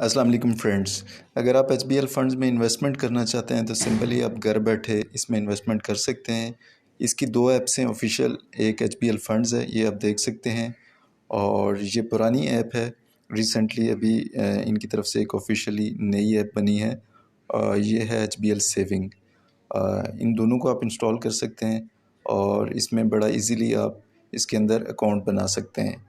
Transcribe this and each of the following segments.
अस्सलाम वालेकुम फ्रेंड्स। अगर आप एचबीएल फ़ंड्स में इन्वेस्टमेंट करना चाहते हैं तो सिंपली आप घर बैठे इसमें इन्वेस्टमेंट कर सकते हैं। इसकी दो ऐप्स हैं ऑफिशियल, एक एचबीएल फ़ंड्स है, ये आप देख सकते हैं, और ये पुरानी ऐप है। रिसेंटली अभी इनकी तरफ से एक ऑफिशियली नई ऐप बनी है, ये है एचबीएल सेविंग। इन दोनों को आप इंस्टॉल कर सकते हैं और इसमें बड़ा इजीली आप इसके अंदर अकाउंट बना सकते हैं।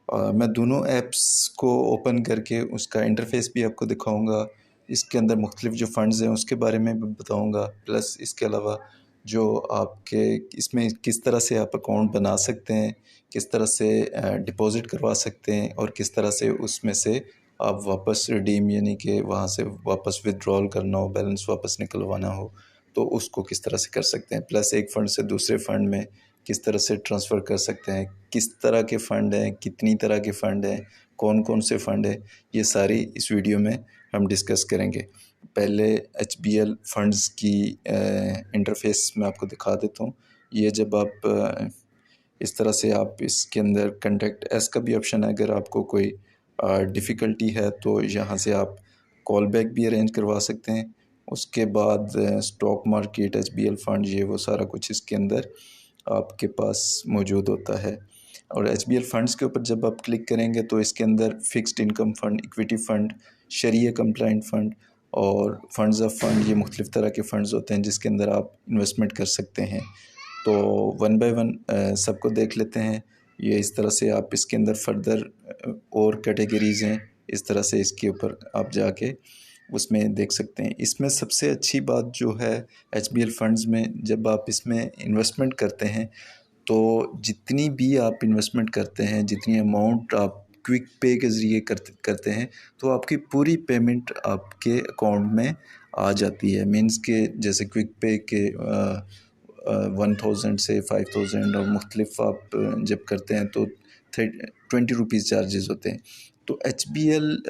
मैं दोनों ऐप्स को ओपन करके उसका इंटरफेस भी आपको दिखाऊंगा। इसके अंदर मुख्तलिफ जो फ़ंड्स हैं उसके बारे में भी बताऊंगा, प्लस इसके अलावा जो आपके इसमें किस तरह से आप अकाउंट बना सकते हैं, किस तरह से डिपॉज़िट करवा सकते हैं और किस तरह से उसमें से आप वापस रिडीम यानी कि वहाँ से वापस विथड्रॉल करना हो, बैलेंस वापस निकलवाना हो तो उसको किस तरह से कर सकते हैं। प्लस एक फ़ंड से दूसरे फ़ंड में किस तरह से ट्रांसफ़र कर सकते हैं, किस तरह के फ़ंड हैं, कितनी तरह के फ़ंड हैं, कौन कौन से फ़ंड हैं, ये सारी इस वीडियो में हम डिस्कस करेंगे। पहले एचबीएल फ़ंड्स की इंटरफेस मैं आपको दिखा देता हूँ। ये जब आप इस तरह से आप इसके अंदर कॉन्टैक्ट अस का भी ऑप्शन है, अगर आपको कोई डिफ़िकल्टी है तो यहाँ से आप कॉल बैक भी अरेंज करवा सकते हैं। उसके बाद स्टॉक मार्केट, एचबीएल फ़ंड, ये वो सारा कुछ इसके अंदर आपके पास मौजूद होता है। और एचबीएल फ़ंड्स के ऊपर जब आप क्लिक करेंगे तो इसके अंदर fixed income fund, equity fund, शरिया कंप्लाइंट फ़ंड और फंड्स ऑफ फंड, ये मुख्तलिफ़ तरह के फ़ंड्स होते हैं जिसके अंदर आप इन्वेस्टमेंट कर सकते हैं। तो वन बाय वन सबको देख लेते हैं। ये इस तरह से आप इसके अंदर फर्दर और कैटेगरीज़ हैं, इस तरह से इसके ऊपर आप जाके उसमें देख सकते हैं। इसमें सबसे अच्छी बात जो है एचबीएल फ़ंड्स में, जब आप इसमें इन्वेस्टमेंट करते हैं तो जितनी भी आप इन्वेस्टमेंट करते हैं, जितनी अमाउंट आप क्विक पे के ज़रिए करते हैं तो आपकी पूरी पेमेंट आपके अकाउंट में आ जाती है। मीन्स के जैसे क्विक पे के 1000 से 5000 और मुख्तलिफ आप जब करते हैं तो 20 रुपीज़ चार्जेस होते हैं। तो H B L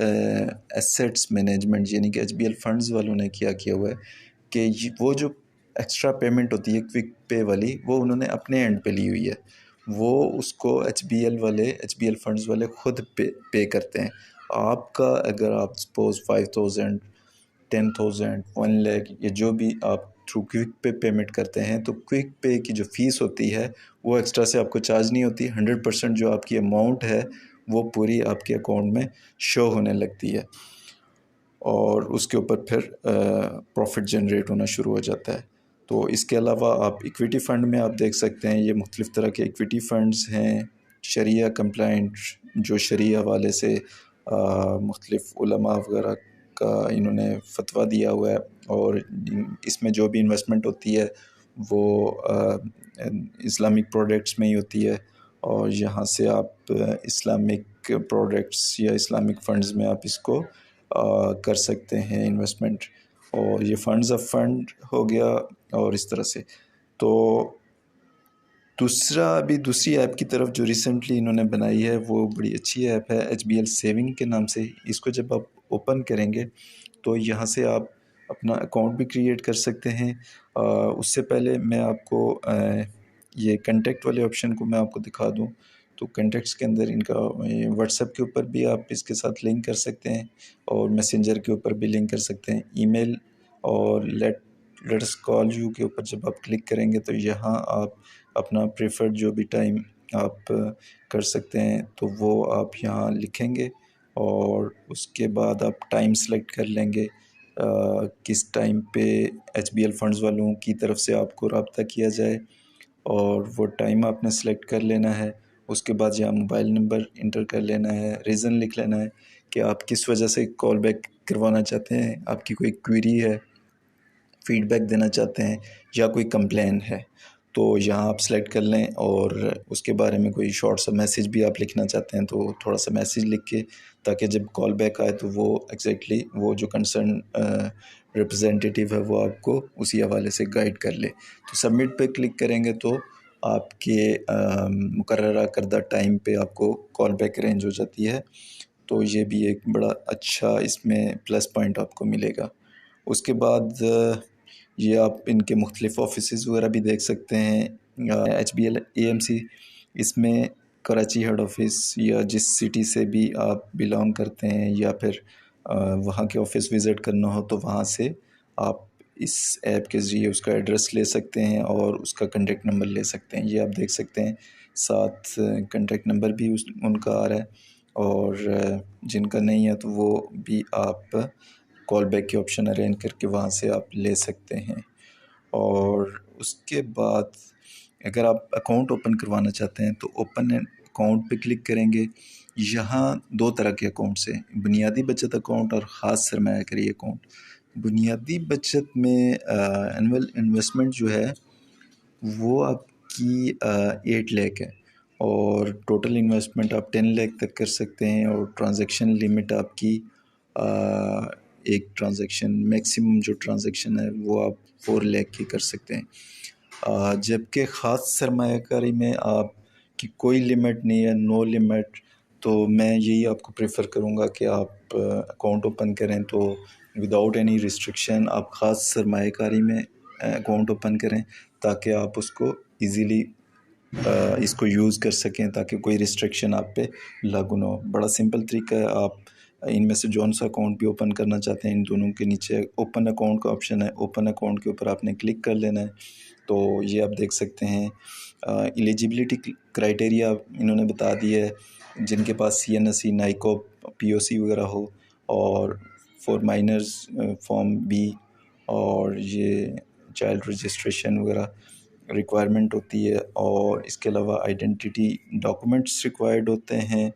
assets management यानी कि एच बी एल फंड्स वालों ने क्या किया हुआ है कि वो जो एक्स्ट्रा पेमेंट होती है क्विक पे वाली, वो उन्होंने अपने एंड पे ली हुई है। वो उसको एच बी एल फंड्स वाले ख़ुद पे करते हैं। आपका अगर आप सपोज़ 5000, 10,000, 1 लाख, ये जो भी आप थ्रू क्विक पे पेमेंट करते हैं तो क्विक पे की जो फ़ीस होती है वो एक्स्ट्रा से आपको चार्ज नहीं होती। 100% जो आपकी अमाउंट है वो पूरी आपके अकाउंट में शो होने लगती है और उसके ऊपर फिर प्रॉफिट जनरेट होना शुरू हो जाता है। तो इसके अलावा आप इक्विटी फ़ंड में आप देख सकते हैं, ये मुख्तलिफ़ तरह के इक्विटी फ़ंड्स हैं। शरिया कंप्लाइंट, जो शरिया वाले से मुख्तलिफ़ उलमा वगैरह का इन्होंने फतवा दिया हुआ है, और इसमें जो भी इन्वेस्टमेंट होती है वो इस्लामिक प्रोडक्ट्स में ही होती है। और यहाँ से आप इस्लामिक प्रोडक्ट्स या इस्लामिक फ़ंड्स में आप इसको कर सकते हैं इन्वेस्टमेंट। और ये फंड्स ऑफ फंड हो गया। और इस तरह से तो दूसरी ऐप की तरफ जो रिसेंटली इन्होंने बनाई है वो बड़ी अच्छी ऐप है, एचबीएल सेविंग के नाम से। इसको जब आप ओपन करेंगे तो यहाँ से आप अपना अकाउंट भी क्रिएट कर सकते हैं। उससे पहले मैं आपको ये कॉन्टैक्ट वाले ऑप्शन को मैं आपको दिखा दूँ तो कॉन्टैक्ट्स के अंदर इनका व्हाट्सएप के ऊपर भी आप इसके साथ लिंक कर सकते हैं और मैसेंजर के ऊपर भी लिंक कर सकते हैं, ईमेल और लेट्स कॉल यू के ऊपर जब आप क्लिक करेंगे तो यहाँ आप अपना प्रेफर्ड जो भी टाइम आप कर सकते हैं तो वो आप यहाँ लिखेंगे और उसके बाद आप टाइम सेलेक्ट कर लेंगे किस टाइम पे एचबीएल फंड्स वालों की तरफ से आपको रब्ता किया जाए, और वो टाइम आपने सेलेक्ट कर लेना है। उसके बाद यहाँ मोबाइल नंबर इंटर कर लेना है, रीज़न लिख लेना है कि आप किस वजह से कॉल बैक करवाना चाहते हैं, आपकी कोई क्वेरी है, फीडबैक देना चाहते हैं या कोई कंप्लेन है। तो यहाँ आप सेलेक्ट कर लें और उसके बारे में कोई शॉर्ट सा मैसेज भी आप लिखना चाहते हैं तो थोड़ा सा मैसेज लिख के, ताकि जब कॉल बैक आए तो वो एग्जैक्टली वो जो कंसर्न रिप्रेजेंटेटिव है वो आपको उसी हवाले से गाइड कर ले। तो सबमिट पे क्लिक करेंगे तो आपके मुकर्ररा करदा टाइम पे आपको कॉल बैक अरेंज हो जाती है। तो ये भी एक बड़ा अच्छा इसमें प्लस पॉइंट आपको मिलेगा। उसके बाद ये आप इनके मुख्तलिफ़ ऑफिसेज़ वगैरह भी देख सकते हैं। एचबीएल एएमसी, इसमें कराची हेड ऑफ़िस या जिस सिटी से भी आप बिलोंग करते हैं या फिर वहाँ के ऑफिस विज़िट करना हो तो वहाँ से आप इस ऐप के ज़रिए उसका एड्रेस ले सकते हैं और उसका कॉन्टैक्ट नंबर ले सकते हैं। ये आप देख सकते हैं, साथ कॉन्टैक्ट नंबर भी उनका आ रहा है, और जिनका नहीं है तो वो भी आप कॉल बैक के ऑप्शन अरेंज करके वहाँ से आप ले सकते हैं। और उसके बाद अगर आप अकाउंट ओपन करवाना चाहते हैं तो ओपन अकाउंट पे क्लिक करेंगे। यहाँ दो तरह के अकाउंट्स हैं, बुनियादी बचत अकाउंट और ख़ास सरमायाकारी अकाउंट। बुनियादी बचत में एनुअल इन्वेस्टमेंट जो है वो आपकी 8 लाख है, और टोटल इन्वेस्टमेंट आप 10 लाख तक कर सकते हैं, और ट्रांजैक्शन लिमिट आपकी एक ट्रांजैक्शन मैक्सिमम जो ट्रांजैक्शन है वो आप 4 लाख की कर सकते हैं। जबकि ख़ास सरमायाकारी में आपकी कोई लिमिट नहीं है, नो लिमिट। तो मैं यही आपको प्रेफर करूँगा कि आप अकाउंट ओपन करें तो विदाउट एनी रिस्ट्रिक्शन आप ख़ास सरमायाकारी में अकाउंट ओपन करें, ताकि आप उसको इजीली इसको यूज़ कर सकें, ताकि कोई रिस्ट्रिक्शन आप पे लागू ना हो। बड़ा सिंपल तरीका है, आप इनमें से जौन सा अकाउंट भी ओपन करना चाहते हैं इन दोनों के नीचे ओपन अकाउंट का ऑप्शन है, ओपन अकाउंट के ऊपर आपने क्लिक कर लेना है। तो ये आप देख सकते हैं एलिजिबिलिटी क्राइटेरिया इन्होंने बता दिया है, जिनके पास CNSE, नाइकॉप, POC वगैरह हो, और फॉर माइनर्स फॉर्म बी, और ये चाइल्ड रजिस्ट्रेशन वगैरह रिक्वायरमेंट होती है, और इसके अलावा आइडेंटिटी डॉक्यूमेंट्स रिक्वायर्ड होते हैं,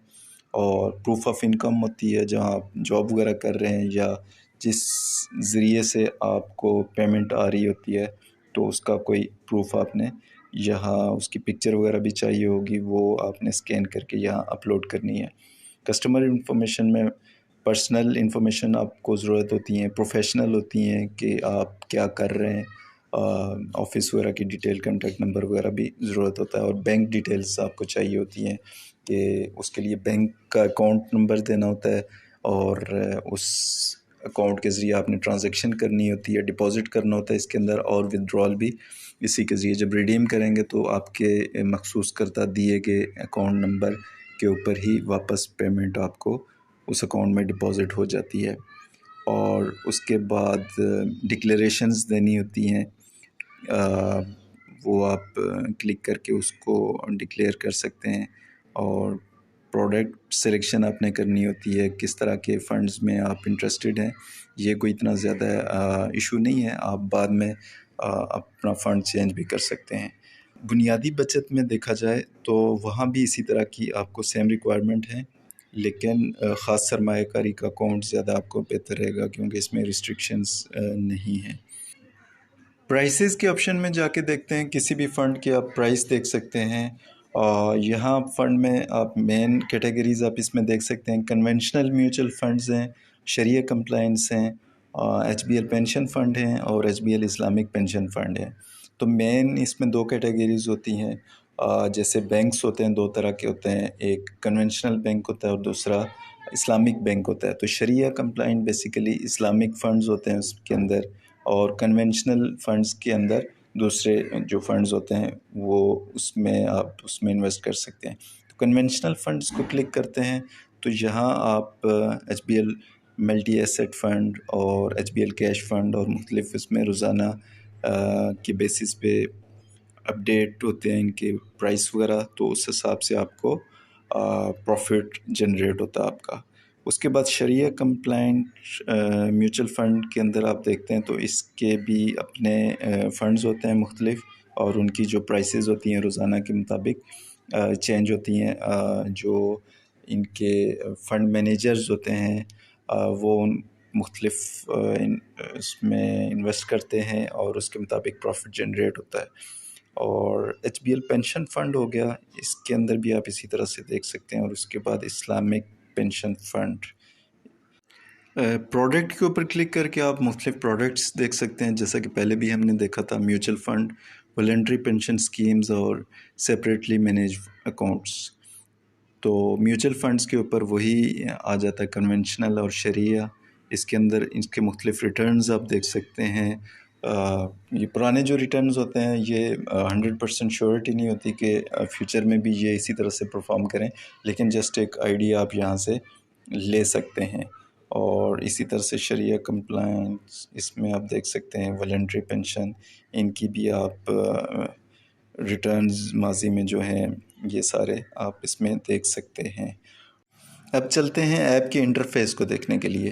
और प्रूफ ऑफ इनकम होती है, जहाँ आप जॉब वगैरह कर रहे हैं या जिस ज़रिए से आपको पेमेंट आ रही होती है तो उसका कोई प्रूफ आपने यहाँ, उसकी पिक्चर वगैरह भी चाहिए होगी, वो आपने स्कैन करके यहाँ अपलोड करनी है। कस्टमर इन्फॉर्मेशन में पर्सनल इन्फॉर्मेशन आपको ज़रूरत होती है, प्रोफेशनल होती हैं कि आप क्या कर रहे हैं, ऑफिस वगैरह की डिटेल, कॉन्टैक्ट नंबर वगैरह भी ज़रूरत होता है, और बैंक डिटेल्स आपको चाहिए होती हैं कि उसके लिए बैंक का अकाउंट नंबर देना होता है, और उस अकाउंट के ज़रिए आपने ट्रांजैक्शन करनी होती है, डिपॉज़िट करना होता है इसके अंदर, और विड्रॉल भी इसी के ज़रिए। जब रिडीम करेंगे तो आपके मखसूस करता दिए गए अकाउंट नंबर के ऊपर ही वापस पेमेंट आपको उस अकाउंट में डिपॉज़िट हो जाती है। और उसके बाद डिक्लेरेशंस देनी होती हैं, वो आप क्लिक करके उसको डिक्लेयर कर सकते हैं, और प्रोडक्ट सिलेक्शन आपने करनी होती है, किस तरह के फ़ंड्स में आप इंटरेस्टेड हैं। ये कोई इतना ज़्यादा इशू नहीं है, आप बाद में अपना फ़ंड चेंज भी कर सकते हैं। बुनियादी बचत में देखा जाए तो वहाँ भी इसी तरह की आपको सेम रिक्वायरमेंट है, लेकिन ख़ास सरमायाकारी का अकाउंट ज़्यादा आपको बेहतर रहेगा, क्योंकि इसमें रिस्ट्रिक्शंस नहीं हैं। प्राइसेस के ऑप्शन में जाके देखते हैं, किसी भी फ़ंड के आप प्राइस देख सकते हैं। यहाँ फ़ंड में आप मेन कैटेगरीज़ आप इसमें देख सकते हैं, कन्वेंशनल म्यूचुअल फंड्स हैं, शरिया कंप्लायंस हैं, HBL पेंशन फ़ंड हैं, और HBL इस्लामिक पेंशन फ़ंड है। तो मेन इसमें दो कैटेगरीज़ होती हैं। जैसे बैंक्स होते हैं, दो तरह के होते हैं, एक कन्वेंशनल बैंक होता है और दूसरा इस्लामिक बैंक होता है। तो शरिया कंप्लायंट बेसिकली इस्लामिक फ़ंड्स होते हैं उसके अंदर, और कन्वेंशनल फंड्स के अंदर दूसरे जो फंड्स होते हैं वो उसमें आप उसमें इन्वेस्ट कर सकते हैं। तो कन्वेंशनल फंड्स को क्लिक करते हैं तो यहाँ आप HBL मल्टी एसेट फ़ंड और HBL कैश फ़ंड और मुख्तलिफ इसमें रोज़ाना के बेसिस पे अपडेट होते हैं इनके प्राइस वगैरह, तो उस हिसाब से आपको प्रॉफिट जनरेट होता है आपका। उसके बाद शरिया कंप्लाइंट म्यूचुअल फ़ंड के अंदर आप देखते हैं तो इसके भी अपने फ़ंड्स होते हैं मुख्तलिफ, और उनकी जो प्राइसेस होती हैं रोज़ाना के मुताबिक चेंज होती हैं। जो इनके फ़ंड मैनेजर्स होते हैं वो उन मुख्तलिफ इसमें इन्वेस्ट करते हैं और उसके मुताबिक प्रॉफिट जनरेट होता है। और HBL पेंशन फ़ंड हो गया, इसके अंदर भी आप इसी तरह से देख सकते हैं। और उसके बाद इस्लामिक पेंशन फ़ंड, प्रोडक्ट के ऊपर क्लिक करके आप मुख्तलिफ प्रोडक्ट्स देख सकते हैं, जैसा कि पहले भी हमने देखा था, mutual fund, voluntary pension schemes और सेपरेटली मैनेज अकाउंट्स। तो म्यूचुअल फ़ंड्स के ऊपर वही आ जाता है, कन्वेंशनल और शरिया। इसके अंदर इसके मुख्तलिफ रिटर्न्स आप देख सकते हैं। ये पुराने जो रिटर्न्स होते हैं ये 100% श्योरिटी नहीं होती कि फ्यूचर में भी ये इसी तरह से परफॉर्म करें, लेकिन जस्ट एक आइडिया आप यहाँ से ले सकते हैं। और इसी तरह से शरिया कंप्लायंस, इसमें आप देख सकते हैं वॉलंटरी पेंशन, इनकी भी आप रिटर्न्स माजी में जो हैं ये सारे आप इसमें देख सकते हैं। अब चलते हैं ऐप के इंटरफेस को देखने के लिए।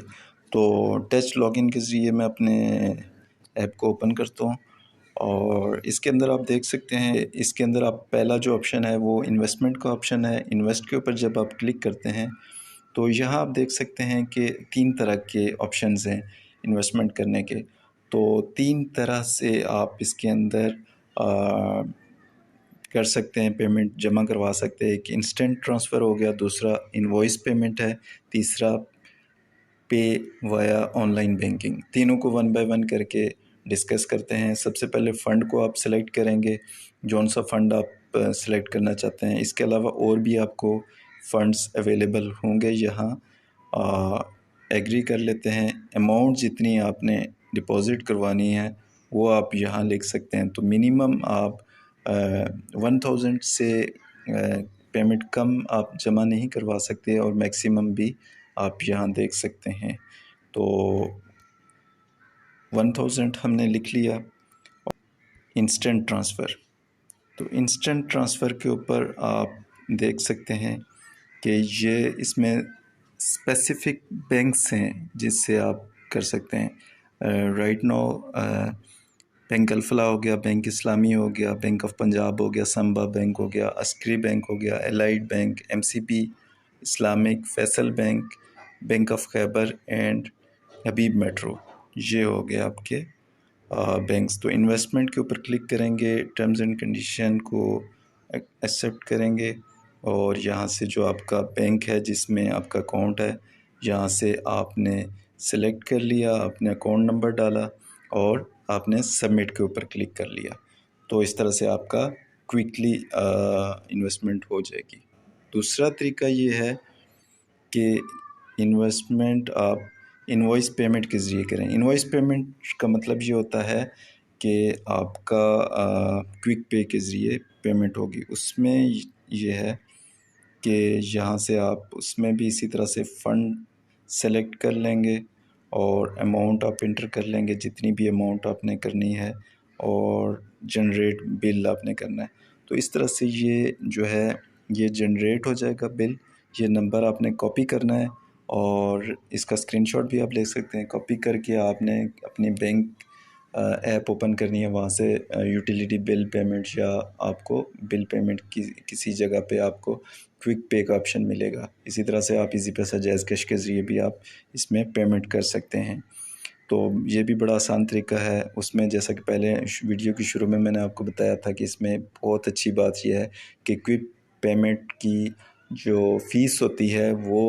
तो टेस्ट लॉगिन के ज़रिए मैं अपने ऐप को ओपन करता हूँ और इसके अंदर आप देख सकते हैं, इसके अंदर आप पहला जो ऑप्शन है वो इन्वेस्टमेंट का ऑप्शन है। इन्वेस्ट के ऊपर जब आप क्लिक करते हैं तो यहाँ आप देख सकते हैं कि 3 तरह के ऑप्शंस हैं इन्वेस्टमेंट करने के। तो 3 तरह से आप इसके अंदर कर सकते हैं, पेमेंट जमा करवा सकते हैं। एक इंस्टेंट ट्रांसफ़र हो गया, दूसरा इनवॉइस पेमेंट है, तीसरा पे वाया ऑनलाइन बैंकिंग। तीनों को वन बाय वन करके डिस्कस करते हैं। सबसे पहले फ़ंड को आप सेलेक्ट करेंगे, जौन सा फ़ंड आप सेलेक्ट करना चाहते हैं। इसके अलावा और भी आपको फ़ंड्स अवेलेबल होंगे यहाँ। एग्री कर लेते हैं। अमाउंट जितनी आपने डिपॉज़िट करवानी है वो आप यहाँ लिख सकते हैं। तो मिनिमम आप 1000 से पेमेंट कम आप जमा नहीं करवा सकते और मैक्सिमम भी आप यहाँ देख सकते हैं। तो 1000 हमने लिख लिया। इंस्टेंट ट्रांसफ़र, तो इंस्टेंट ट्रांसफ़र के ऊपर आप देख सकते हैं कि ये इसमें स्पेसिफ़िक बैंक्स हैं जिससे आप कर सकते हैं। राइट नाउ बैंक अल-फलाह हो गया, बैंक इस्लामी हो गया, बैंक ऑफ पंजाब हो गया, संबा बैंक हो गया, अस्करी बैंक हो गया, allied bank, MCB Islamic, Faisal bank, bank of Khyber and Habib metro, ये हो गया आपके बैंक्स। तो इन्वेस्टमेंट के ऊपर क्लिक करेंगे, टर्म्स एंड कंडीशन को एक्सेप्ट करेंगे और यहाँ से जो आपका बैंक है जिसमें आपका अकाउंट है, यहाँ से आपने सेलेक्ट कर लिया, आपने अकाउंट नंबर डाला और आपने सबमिट के ऊपर क्लिक कर लिया। तो इस तरह से आपका क्विकली इन्वेस्टमेंट हो जाएगी। दूसरा तरीका ये है कि इन्वेस्टमेंट आप इनवॉइस पेमेंट के ज़रिए करें। इनवॉइस पेमेंट का मतलब ये होता है कि आपका क्विक पे के ज़रिए पेमेंट होगी। उसमें ये है कि यहाँ से आप उसमें भी इसी तरह से फ़ंड सेलेक्ट कर लेंगे और अमाउंट आप इंटर कर लेंगे, जितनी भी अमाउंट आपने करनी है, और जनरेट बिल आपने करना है। तो इस तरह से ये जो है ये जनरेट हो जाएगा बिल। ये नंबर आपने कॉपी करना है और इसका स्क्रीनशॉट भी आप ले सकते हैं। कॉपी करके आपने अपनी बैंक ऐप ओपन करनी है, वहाँ से यूटिलिटी बिल पेमेंट या आपको बिल पेमेंट की किसी जगह पे आपको क्विक पे का ऑप्शन मिलेगा। इसी तरह से आप इजी पैसा, जैज़ कैश के ज़रिए भी आप इसमें पेमेंट कर सकते हैं। तो ये भी बड़ा आसान तरीका है। उसमें जैसा कि पहले वीडियो के शुरू में मैंने आपको बताया था कि इसमें बहुत अच्छी बात यह है कि क्विक पेमेंट की जो फ़ीस होती है वो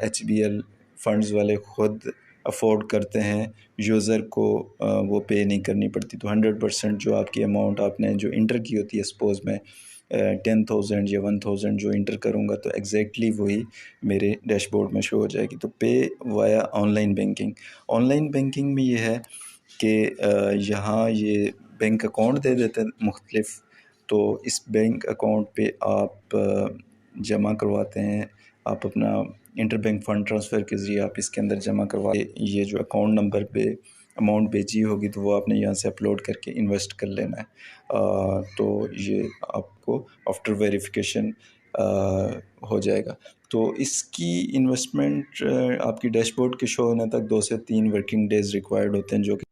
HBL फंड्स वाले ख़ुद अफोर्ड करते हैं, यूज़र को वो पे नहीं करनी पड़ती। तो 100% जो आपकी अमाउंट आपने जो इंटर की होती है, सपोज़ मैं 10,000 या 1000 जो इंटर करूँगा तो एग्जैक्टली वही मेरे डैशबोर्ड में शो हो जाएगी। तो पे via online banking, online banking में ये है कि यहाँ ये बैंक अकाउंट दे देते हैं मुख्तलिफ। तो इस बैंक अकाउंट पे आप जमा करवाते हैं, आप अपना इंटर बैंक फ़ंड ट्रांसफ़र के ज़रिए आप इसके अंदर जमा करवा, ये जो अकाउंट नंबर पे अमाउंट भेजी होगी तो वो आपने यहाँ से अपलोड करके इन्वेस्ट कर लेना है। तो ये आपको आफ्टर वेरिफिकेशन हो जाएगा। तो इसकी इन्वेस्टमेंट आपकी डैशबोर्ड के शो होने तक 2 से 3 वर्किंग डेज़ रिक्वायर्ड होते हैं। जो कि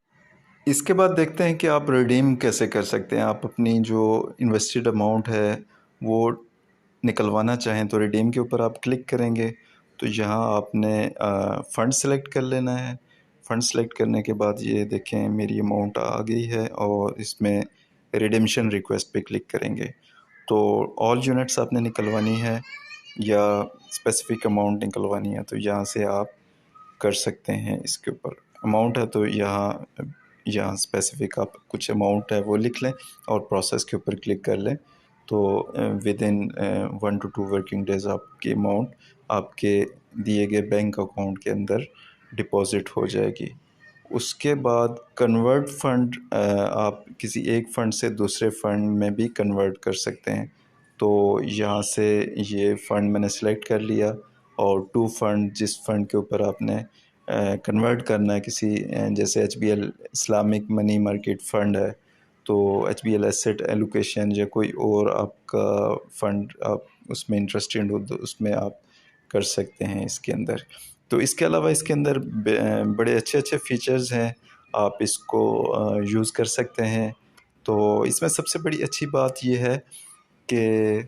इसके बाद देखते हैं कि आप रिडीम कैसे कर सकते हैं। आप अपनी जो इन्वेस्टेड अमाउंट है वो निकलवाना चाहें तो रिडीम के ऊपर आप क्लिक करेंगे तो यहाँ आपने फ़ंड सेलेक्ट कर लेना है। फ़ंड सेलेक्ट करने के बाद ये देखें मेरी अमाउंट आ गई है और इसमें रिडेम्पशन रिक्वेस्ट पे क्लिक करेंगे। तो ऑल यूनिट्स आपने निकलवानी है या स्पेसिफ़िक अमाउंट निकलवानी है तो यहाँ से आप कर सकते हैं। इसके ऊपर अमाउंट है तो यहाँ स्पेसिफ़िक आप कुछ अमाउंट है वो लिख लें और प्रोसेस के ऊपर क्लिक कर लें। तो with in 1 to 2 working days आपकी अमाउंट आपके दिए गए बैंक अकाउंट के अंदर डिपॉज़िट हो जाएगी। उसके बाद कन्वर्ट फ़ंड, आप किसी एक फ़ंड से दूसरे फ़ंड में भी कन्वर्ट कर सकते हैं। तो यहाँ से ये फ़ंड मैंने सेलेक्ट कर लिया और टू फंड, जिस फंड के ऊपर आपने कन्वर्ट करना है किसी, जैसे HBL Islamic money market fund है, तो HBL एसेट एलोकेशन या कोई और आपका फ़ंड आप उसमें इंटरेस्टेड हो तो उसमें आप कर सकते हैं इसके अंदर। तो इसके अलावा इसके अंदर बड़े अच्छे अच्छे फ़ीचर्स हैं, आप इसको यूज़ कर सकते हैं। तो इसमें सबसे बड़ी अच्छी बात ये है कि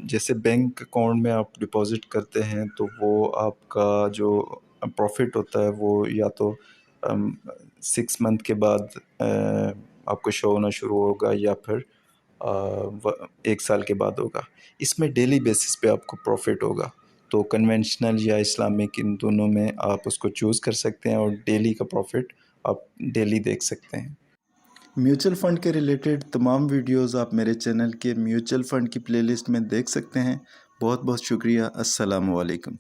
जैसे बैंक अकाउंट में आप डिपॉज़िट करते हैं तो वो आपका जो प्रॉफ़िट होता है वो या तो 6 मंथ के बाद आपको शो होना शुरू होगा या फिर 1 साल के बाद होगा। इसमें डेली बेसिस पे आपको प्रॉफ़िट होगा। तो कन्वेंशनल या इस्लामिक, इन दोनों में आप उसको चूज़ कर सकते हैं और डेली का प्रॉफ़िट आप डेली देख सकते हैं। म्यूचुअल फ़ंड के रिलेटेड तमाम वीडियोस आप मेरे चैनल के म्यूचुअल फ़ंड की प्लेलिस्ट में देख सकते हैं। बहुत बहुत शुक्रिया। अस्सलामु अलैकुम।